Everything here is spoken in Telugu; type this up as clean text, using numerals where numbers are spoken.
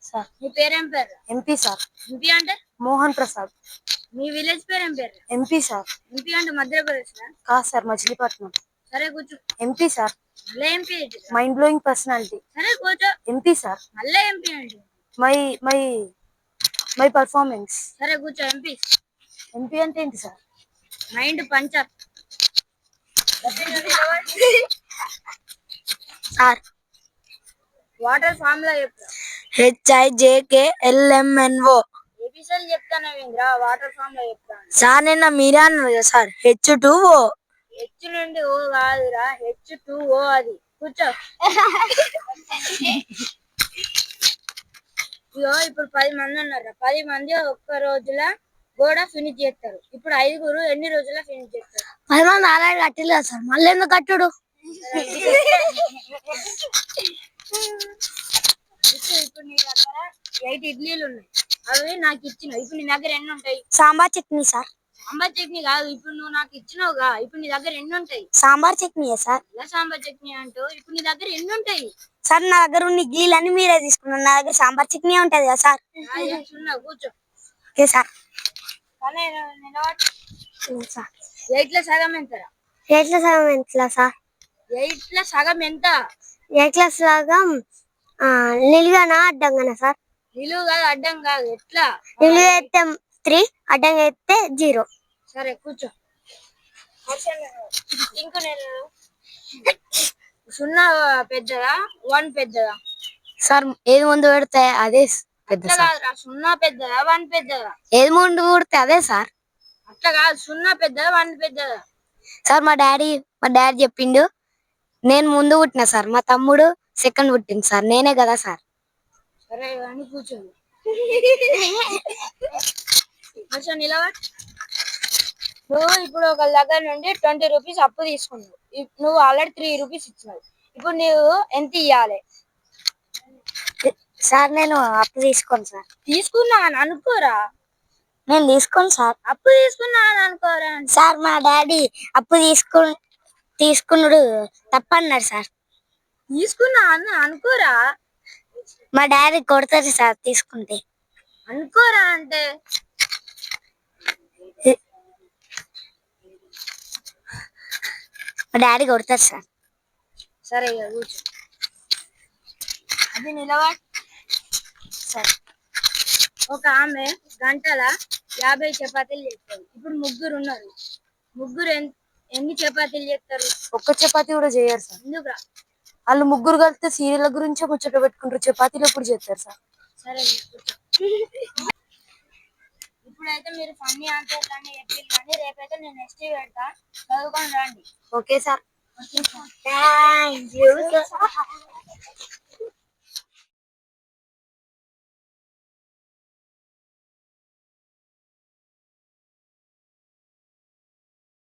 సార్ మీ పేరేం పేరు? MP sir. ఎంపీ అంటే మోహన్ ప్రసాద్. మీ విలేజ్ పేరేం పేరు? MP sir. ఎంపీ అంటే మధ్యప్రదేశ్ కాదు సార్, మచిలీపట్నం. సరే కూర్చో. MP sir. మళ్ళీ ఎంపీ మైండ్ బ్లోయింగ్ పర్సనాలిటీ. సరే కూర్చో. MP sir. మళ్ళీ ఎంపీ అంటే మై మై మై పర్ఫార్మెన్స్. సరే కూర్చో. ఎంపీ. ఎంపీ అంటే ఏంటి sir? Mind puncture sir. Water formula చెప్పు. HIJKLMNO. ఏబిసిడీలు చెప్తానవేంద్రా, వాటర్ ఫార్ములా చెప్తాను సార్. నిన్న మీరే అన్నారు కదా సార్, H2O. హెచ్ నుండి ఓ కాదురా, H2O అది. కూర్చో. ఇగో ఇప్పుడు 10 మంది ఉన్నారు. 10 మంది ఒక్క రోజుల గోడ ఫినిష్ చేస్తారు. ఇప్పుడు 5 ఎన్ని రోజుల్లో ఫినిష్ చేస్తారు? 10 మంది ఆల్రెడీ కట్టిలు కదా సార్, మళ్ళీ ఎందుకు కట్టుడు? ఇప్పుడు నీ దగ్గర 8 ఇడ్లీలు ఉన్నాయి, అవి నాకు ఇచ్చినావు. ఇప్పుడు నీ దగ్గర ఎన్ని ఉంటాయి? సాంబార్ చట్నీ సార్. సాంబార్ చట్నీ కాదు, ఇప్పుడు నువ్వు నాకు ఇచ్చినావుగా. ఇప్పుడు నీ దగ్గర ఎన్ని ఉంటాయి? సాంబార్ చట్నీ సార్. ఇలా సాంబార్ చట్నీ అంటూ ఇప్పుడు నీ దగ్గర ఎన్ని ఉంటాయి? సార్ నా దగ్గర ఉన్న ఇడ్లీలన్నీ మీరే తీసుకున్నారు, నా దగ్గర సాంబార్ చట్నీ ఉంటది కదా సార్. కూర్చో. Okay sir. 8లో సగం ఎంతరా? 8లో సగం ఎంత సార్? 8లో సగం ఎంత? 8లో సగం నిలువునా అడ్డంగానా సార్? నిలువు కాదు, అడ్డం కాదు. ఎట్లా? నిలువు అయితే 3, అడ్డంగా అయితే 0. సరే కూర్చో. ఇంకో నేను 0 పెద్దదా 1 పెద్దదా? సార్ ఏది ముందు పెడితే అదే పెద్ద. 0 పెద్దదా 1 పెద్దదా? ఏది ముందు పుడితే అదే సార్. అట్లా కాదు, 0 పెద్దదా 1 పెద్దదా? సార్ మా డాడీ చెప్పిండు, నేను ముందు పుట్టిన సార్, మా తమ్ముడు సెకండ్ పుట్టింది సార్, నేనే కదా సార్. సరే అని కూర్చోండి. నిలబడి. నువ్వు ఇప్పుడు ఒక దగ్గర నుండి 20 రూపీస్ అప్పు తీసుకున్నావు. నువ్వు ఆల్రెడీ 3 రూపీస్ ఇచ్చినావు. ఇప్పుడు నువ్వు ఎంత ఇవ్వాలి? సార్ నేను అప్పు తీసుకోను సార్. తీసుకున్నా అని అనుకోరా? నేను తీసుకోను సార్. అప్పు తీసుకున్నా అని అనుకోరా సార్. మా డాడీ అప్పు తీసుకున్నాడు తప్పన్నాడు సార్. తీసుకున్నా అని అనుకోరా? మా డాడీ కొడతారు సార్ తీసుకుంటే. అనుకోరా అంటే మా డాడీ కొడతారు సార్. సరే కూర్చో. అది నిలబడి. సరే. ఒక ఆమె గంటల 50 చపాతీలు చేస్తారు. ఇప్పుడు 3 ఉన్నారు. 3 ఎన్ని చపాతీలు చేస్తారు? ఒక్క చపాతీ కూడా చేయరు సార్. ఎందుకురా? వాళ్ళు 3 కలిస్తే సీరియల్ గురించి ముచ్చట పెట్టుకుంటారు, చపాతీలు ఎప్పుడు చేస్తారు సార్. సరే ఇప్పుడైతే మీరు ఫన్నీ ఆన్సర్ కానీ చెప్పారు, కానీ రేపైతే నేను నెక్స్ట్ పెడతా, చదువుకొని రండి. Okay sir.